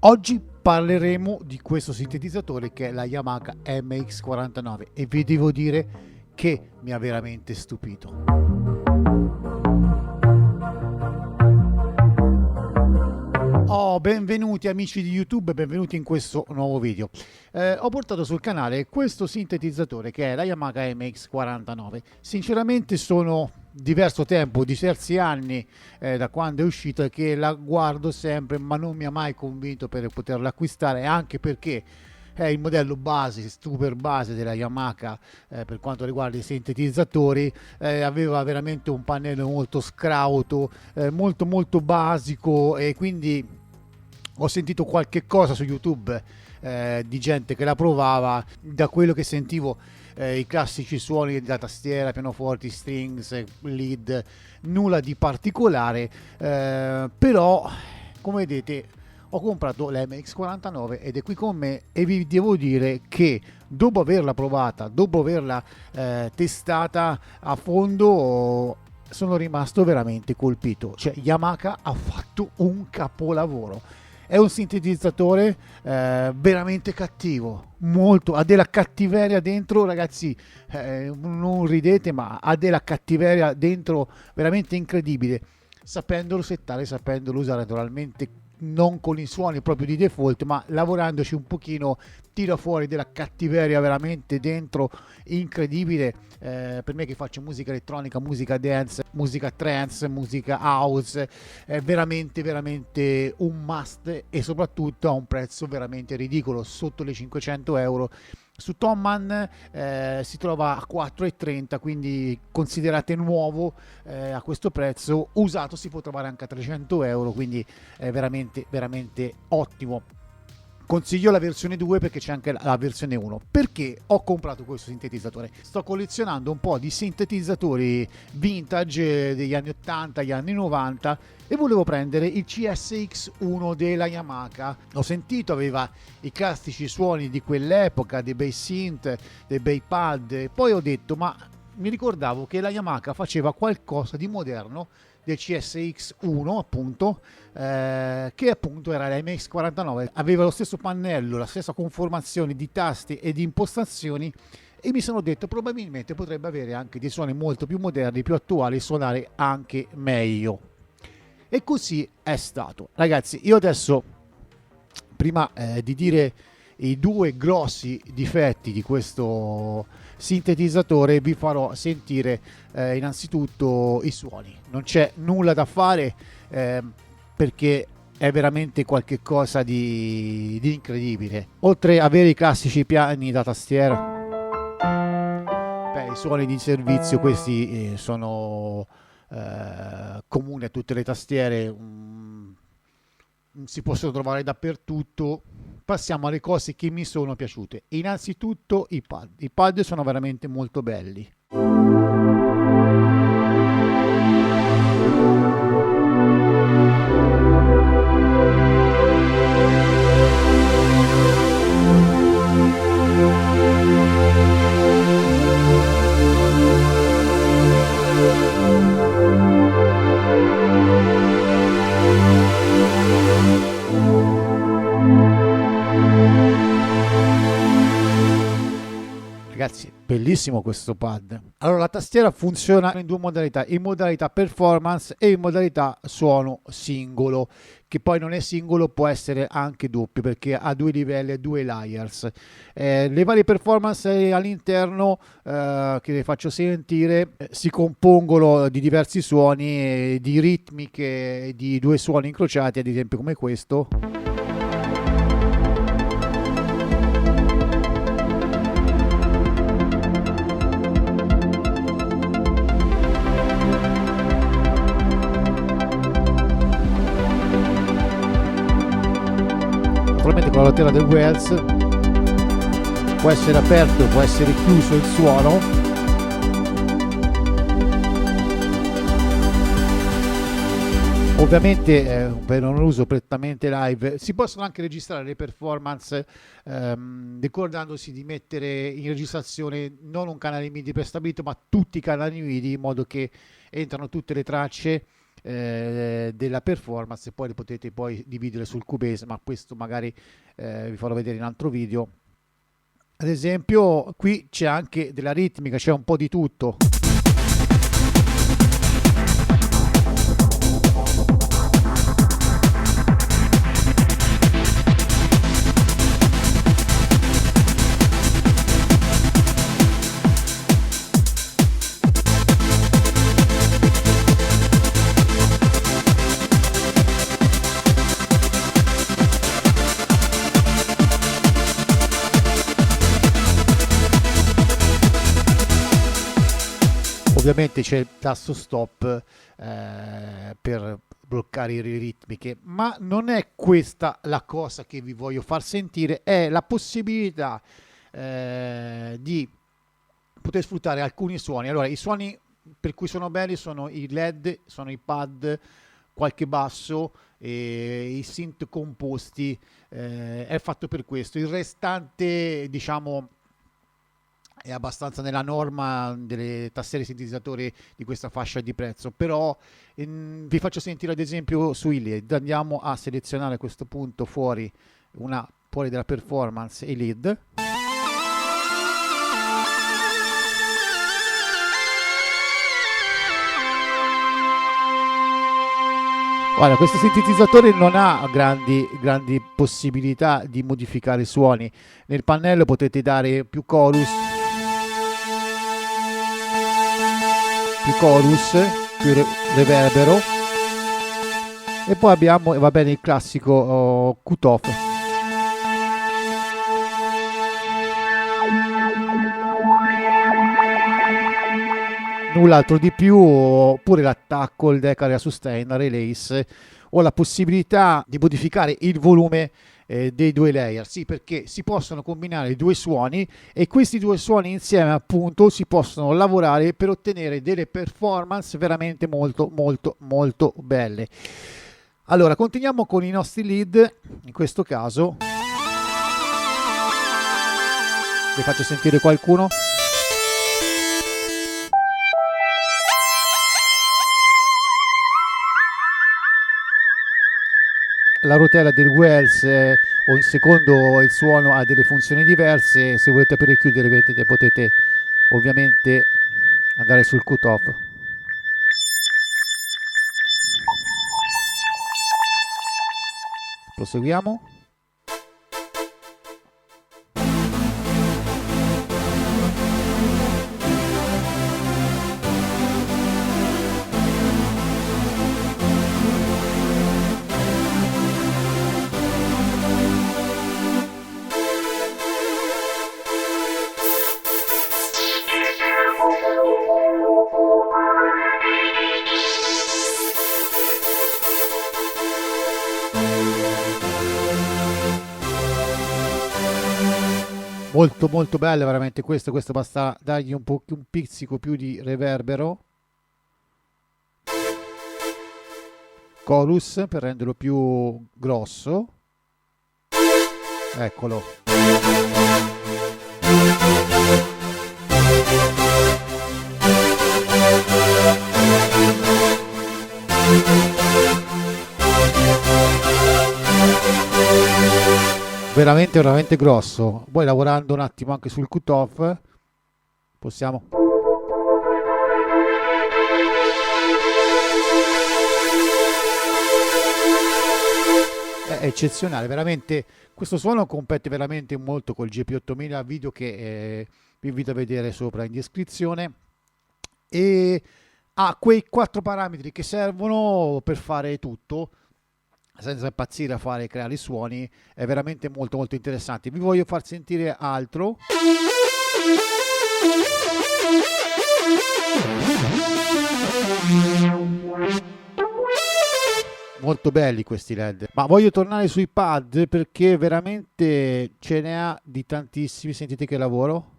Oggi parleremo di questo sintetizzatore che è la Yamaha MX49 e vi devo dire che mi ha veramente stupito. Oh, benvenuti amici di YouTube, benvenuti in questo nuovo video. Ho portato sul canale questo sintetizzatore che è la Yamaha MX49. Sinceramente sono diverso tempo, diversi anni da quando è uscita che la guardo sempre, ma non mi ha mai convinto per poterla acquistare, anche perché è il modello base, super base della Yamaha per quanto riguarda i sintetizzatori. Aveva veramente un pannello molto scrauto, molto basico, e quindi ho sentito qualche cosa su YouTube di gente che la provava. Da quello che sentivo, i classici suoni da tastiera, pianoforti, strings, lead, nulla di particolare, però come vedete ho comprato l'MX49 ed è qui con me e vi devo dire che dopo averla provata, dopo averla testata a fondo, sono rimasto veramente colpito. Cioè Yamaha ha fatto un capolavoro. È un sintetizzatore veramente cattivo, molto, ha della cattiveria dentro, ragazzi, non ridete, ma ha della cattiveria dentro veramente incredibile, sapendolo settare, sapendolo usare naturalmente, non con i suoni proprio di default, ma lavorandoci un pochino tira fuori della cattiveria veramente dentro incredibile. Per me che faccio musica elettronica, musica dance, musica trance, musica house, è veramente un must, e soprattutto a un prezzo veramente ridicolo, sotto le 500 euro. Su Thomann si trova a 4,30, quindi considerate nuovo a questo prezzo. Usato si può trovare anche a 300 euro, quindi è veramente ottimo. Consiglio la versione 2 perché c'è anche la versione 1. Perché ho comprato questo sintetizzatore? Sto collezionando un po' di sintetizzatori vintage degli anni 80, gli anni 90, e volevo prendere il CSX1 della Yamaha. Ho sentito, aveva i classici suoni di quell'epoca, dei bei synth, dei bei pad, poi ho detto, ma mi ricordavo che la Yamaha faceva qualcosa di moderno del CSX1 appunto, che appunto era la MX49, aveva lo stesso pannello, la stessa conformazione di tasti e di impostazioni, e mi sono detto probabilmente potrebbe avere anche dei suoni molto più moderni, più attuali, suonare anche meglio, e così è stato. Ragazzi, io adesso, prima di dire i due grossi difetti di questo sintetizzatore, vi farò sentire innanzitutto i suoni. Non c'è nulla da fare perché è veramente qualcosa di incredibile. Oltre ad avere i classici piani da tastiera, i suoni di servizio, questi sono comuni a tutte le tastiere, si possono trovare dappertutto. Passiamo alle cose che mi sono piaciute. Innanzitutto i pad sono veramente molto belli. Ragazzi, bellissimo questo pad. Allora, la tastiera funziona in due modalità: in modalità performance e in modalità suono singolo, che poi non è singolo, può essere anche doppio perché ha due livelli, due layers. Le varie performance all'interno, che vi faccio sentire, si compongono di diversi suoni, di ritmiche, di due suoni incrociati, ad esempio come questo. Naturalmente con la tastiera del Wells può essere aperto, può essere chiuso il suono. Ovviamente per un uso prettamente live si possono anche registrare le performance, ricordandosi di mettere in registrazione non un canale MIDI prestabilito ma tutti i canali MIDI, in modo che entrano tutte le tracce della performance, e poi le potete poi dividere sul Cubase, ma questo magari vi farò vedere in altro video. Ad esempio qui c'è anche della ritmica, c'è un po' di tutto. Ovviamente c'è il tasto stop per bloccare le ritmiche, ma non è questa la cosa che vi voglio far sentire, è la possibilità di poter sfruttare alcuni suoni. Allora, i suoni per cui sono belli sono i LED, sono i pad, qualche basso, i synth composti, è fatto per questo. Il restante, diciamo, è abbastanza nella norma delle tastiere sintetizzatori di questa fascia di prezzo, però vi faccio sentire ad esempio sui LED. Andiamo a selezionare a questo punto fuori della performance i LED. Guarda, questo sintetizzatore non ha grandi possibilità di modificare i suoni. Nel pannello potete dare più chorus, più reverbero, e poi abbiamo, va bene, il classico cut-off. Null'altro di più, oppure l'attacco, il decal, la sustain, la release, o la possibilità di modificare il volume dei due layer. Sì, perché si possono combinare due suoni, e questi due suoni insieme appunto si possono lavorare per ottenere delle performance veramente molto belle. Allora, continuiamo con i nostri lead. In questo caso vi faccio sentire qualcuno. La rotella del Wells o secondo il suono ha delle funzioni diverse. Se volete aprire e chiudere potete ovviamente andare sul cut-off. Proseguiamo. Molto bello veramente questo basta dargli un pizzico più di reverbero, chorus per renderlo più grosso, eccolo. Veramente grosso. Poi lavorando un attimo anche sul cut-off possiamo. È eccezionale, veramente. Questo suono compete veramente molto col GP8000, video che vi invito a vedere sopra in descrizione, e ha quei 4 parametri che servono per fare tutto senza impazzire a creare suoni. È veramente molto interessante. Vi voglio far sentire altro. Molto belli questi LED, ma voglio tornare sui pad perché veramente ce ne ha di tantissimi. Sentite che lavoro.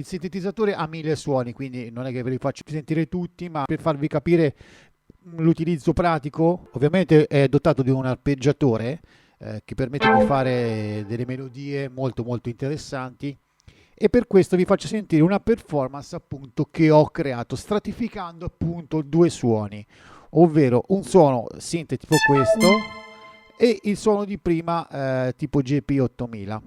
sintetizzatore ha 1000 suoni, quindi non è che ve li faccio sentire tutti, ma per farvi capire l'utilizzo pratico, ovviamente è dotato di un arpeggiatore che permette di fare delle melodie molto molto interessanti, e per questo vi faccio sentire una performance appunto che ho creato stratificando appunto due suoni, ovvero un suono synth tipo questo e il suono di prima tipo GP8000.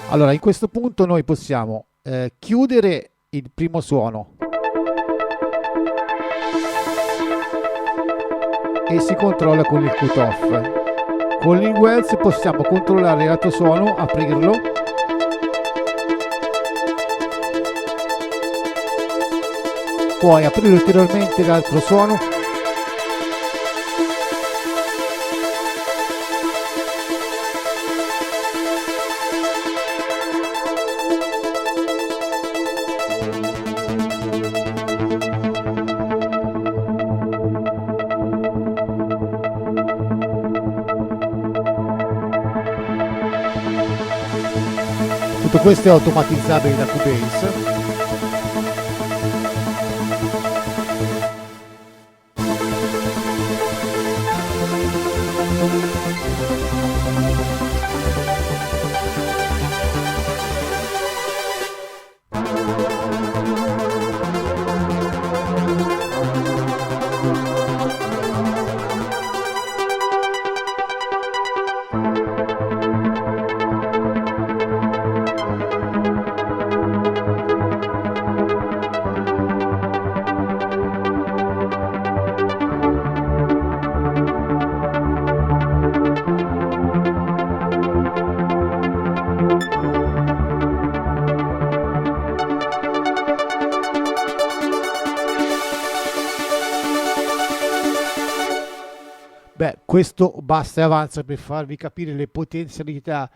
Allora, in questo punto noi possiamo chiudere il primo suono e si controlla con il cutoff. Con il Wells possiamo controllare l'altro suono, aprirlo, poi aprire ulteriormente l'altro suono, tutto questo è automatizzabile da Cubase. Beh, questo basta e avanza per farvi capire le potenzialità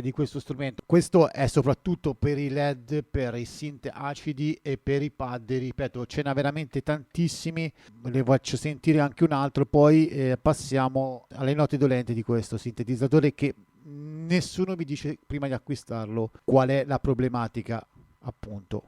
di questo strumento. Questo è soprattutto per i LED, per i synth acidi e per i pad. Ripeto, ce n'è veramente tantissimi, ne faccio sentire anche un altro, poi passiamo alle note dolenti di questo sintetizzatore, che nessuno mi dice prima di acquistarlo qual è la problematica, appunto.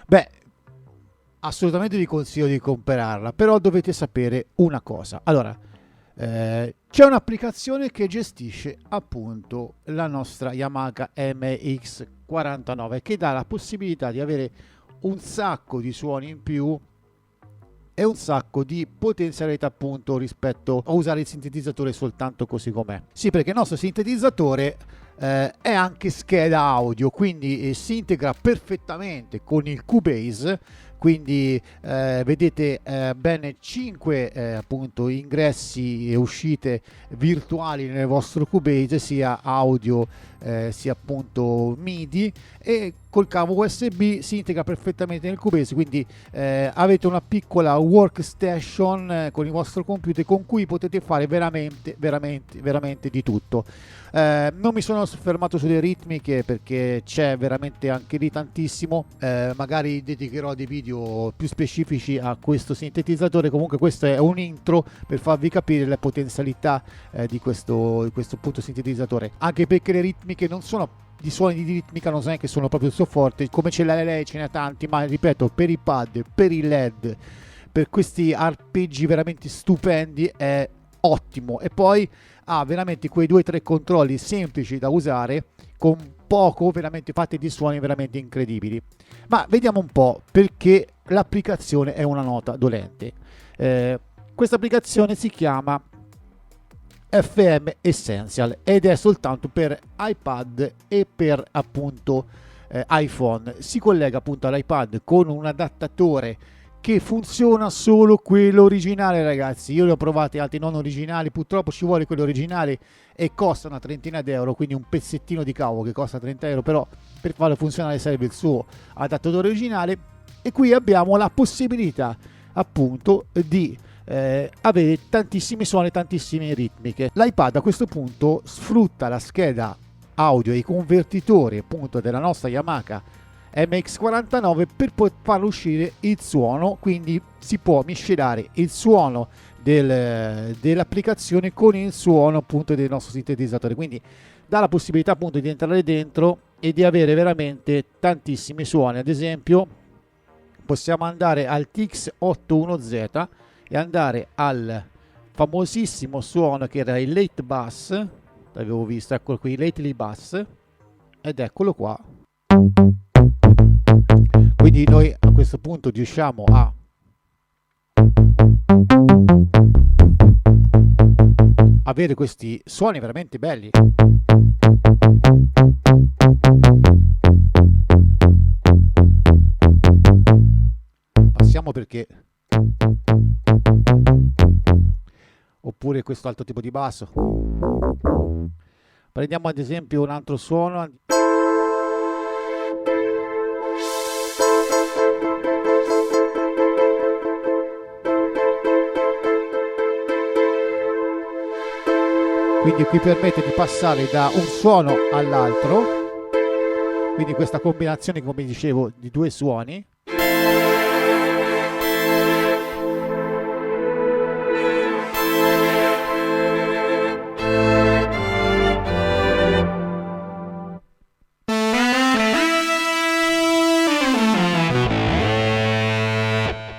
Beh, assolutamente vi consiglio di comprarla, però dovete sapere una cosa. Allora, c'è un'applicazione che gestisce appunto la nostra Yamaha MX49, che dà la possibilità di avere un sacco di suoni in più e un sacco di potenzialità appunto rispetto a usare il sintetizzatore soltanto così com'è. Sì, perché il nostro sintetizzatore è anche scheda audio, quindi si integra perfettamente con il Cubase, quindi vedete bene 5 appunto ingressi e uscite virtuali nel vostro Cubase, sia audio sia appunto MIDI, e col cavo USB si integra perfettamente nel Cubase, quindi avete una piccola workstation con il vostro computer con cui potete fare veramente di tutto. Non mi sono soffermato sulle ritmiche perché c'è veramente anche lì tantissimo, magari dedicherò dei video più specifici a questo sintetizzatore. Comunque questo è un intro per farvi capire le potenzialità di questo appunto sintetizzatore, anche perché le ritmiche non sono di suoni di ritmica, non so che sono proprio il suo forte, come ce l'ha lei ce n'è tanti, ma ripeto, per i pad, per i LED, per questi arpeggi veramente stupendi è ottimo. E poi ha veramente quei 2-3 controlli semplici da usare, con poco veramente fatti di suoni veramente incredibili. Ma vediamo un po' perché l'applicazione è una nota dolente. Questa applicazione si chiama FM Essential ed è soltanto per iPad e per appunto iPhone. Si collega appunto all'iPad con un adattatore che funziona solo quello originale, ragazzi. Io li ho provati altri non originali, purtroppo ci vuole quello originale e costa una trentina d'euro, quindi un pezzettino di cavo che costa 30 euro, però per farlo funzionare serve il suo adattatore originale. E qui abbiamo la possibilità appunto di avere tantissimi suoni, tantissime ritmiche. L'iPad a questo punto sfrutta la scheda audio e i convertitori appunto della nostra Yamaha MX49 per poi far uscire il suono, quindi si può miscelare il suono dell'applicazione con il suono appunto del nostro sintetizzatore, quindi dà la possibilità appunto di entrare dentro e di avere veramente tantissimi suoni. Ad esempio possiamo andare al TX81Z e andare al famosissimo suono che era il late bass, l'avevo visto, eccolo qui, lately bass, ed eccolo qua. Quindi noi a questo punto riusciamo a avere questi suoni veramente belli. Passiamo perché oppure questo altro tipo di basso. Prendiamo ad esempio un altro suono. Quindi qui permette di passare da un suono all'altro, quindi questa combinazione, come dicevo, di due suoni.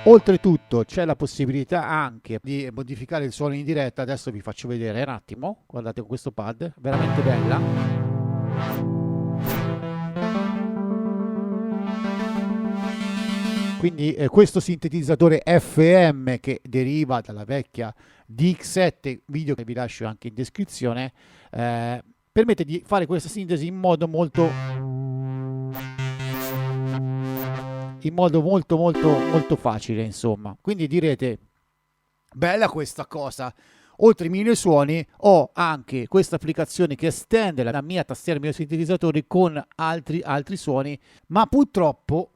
Oltretutto c'è la possibilità anche di modificare il suono in diretta. Adesso vi faccio vedere un attimo, guardate con questo pad, veramente bella. Quindi questo sintetizzatore FM che deriva dalla vecchia DX7, video che vi lascio anche in descrizione, permette di fare questa sintesi in modo molto facile, insomma. Quindi direte, bella questa cosa, oltre ai 1000 suoni ho anche questa applicazione che estende la mia tastiera, il mio sintetizzatore con altri suoni, ma purtroppo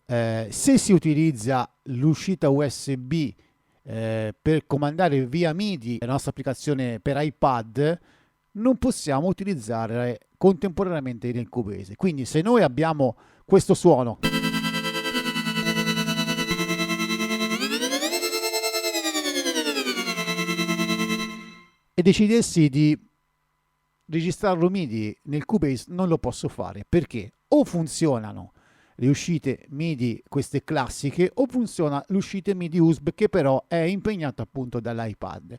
se si utilizza l'uscita USB per comandare via MIDI la nostra applicazione per iPad, non possiamo utilizzare contemporaneamente il Cubase. Quindi se noi abbiamo questo suono e decidessi di registrarlo MIDI nel Cubase, non lo posso fare perché o funzionano le uscite MIDI queste classiche o funziona l'uscita MIDI USB che però è impegnata appunto dall'iPad.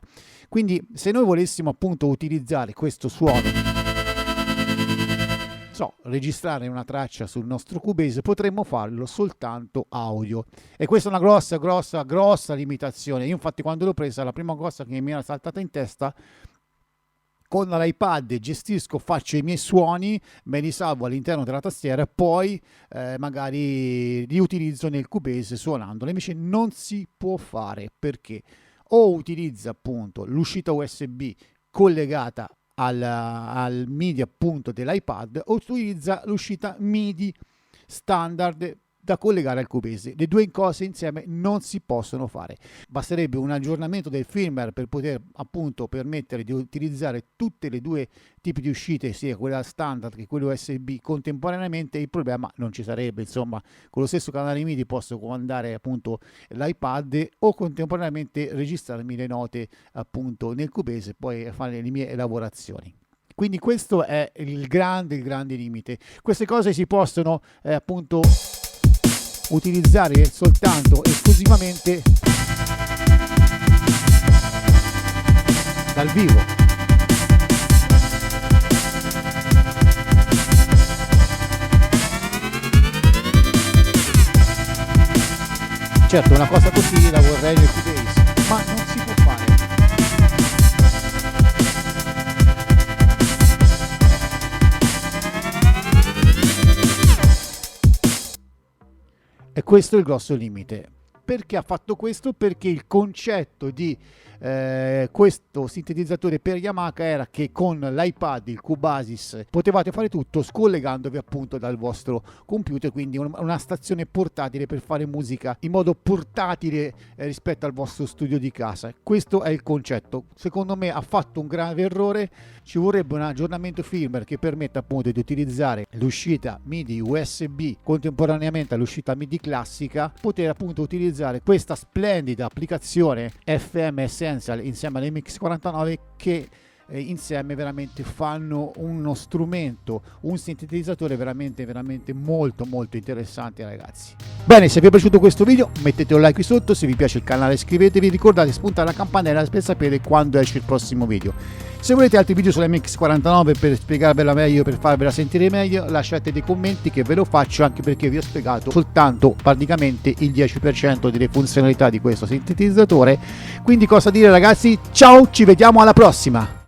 Quindi se noi volessimo appunto utilizzare questo suono, registrare una traccia sul nostro Cubase, potremmo farlo soltanto audio, e questa è una grossa limitazione. Io infatti quando l'ho presa, la prima cosa che mi era saltata in testa: con l'iPad gestisco, faccio i miei suoni, me li salvo all'interno della tastiera, poi magari li utilizzo nel Cubase suonandolo. Invece non si può fare, perché o utilizza appunto l'uscita USB collegata al MIDI appunto dell'iPad, o utilizza l'uscita MIDI standard da collegare al Cubase. Le due cose insieme non si possono fare. Basterebbe un aggiornamento del firmware per poter appunto permettere di utilizzare tutte le due tipi di uscite, sia quella standard che quella USB contemporaneamente. Il problema non ci sarebbe, insomma, con lo stesso canale MIDI posso comandare appunto l'iPad o contemporaneamente registrarmi le note appunto nel Cubase e poi fare le mie lavorazioni. Quindi questo è il grande limite. Queste cose si possono appunto utilizzare soltanto esclusivamente dal vivo. Certo, una cosa così la vorrei nel Cubase, ma non si può fare. E questo è il grosso limite. Perché ha fatto questo? Perché il concetto di questo sintetizzatore per Yamaha era che con l'iPad, il Cubasis, potevate fare tutto scollegandovi appunto dal vostro computer, quindi una stazione portatile per fare musica in modo portatile rispetto al vostro studio di casa. Questo è il concetto. Secondo me ha fatto un grave errore, ci vorrebbe un aggiornamento firmware che permetta appunto di utilizzare l'uscita MIDI USB contemporaneamente all'uscita MIDI classica, poter appunto utilizzare questa splendida applicazione FM Essential insieme all'MX49 che insieme veramente fanno uno strumento, un sintetizzatore veramente molto interessante, ragazzi. Bene, se vi è piaciuto questo video mettete un like qui sotto, se vi piace il canale iscrivetevi, ricordate di spuntare la campanella per sapere quando esce il prossimo video. Se volete altri video sull'MX49 per spiegarvela meglio, per farvela sentire meglio, lasciate dei commenti che ve lo faccio, anche perché vi ho spiegato soltanto praticamente il 10% delle funzionalità di questo sintetizzatore. Quindi cosa dire, ragazzi? Ciao, ci vediamo alla prossima!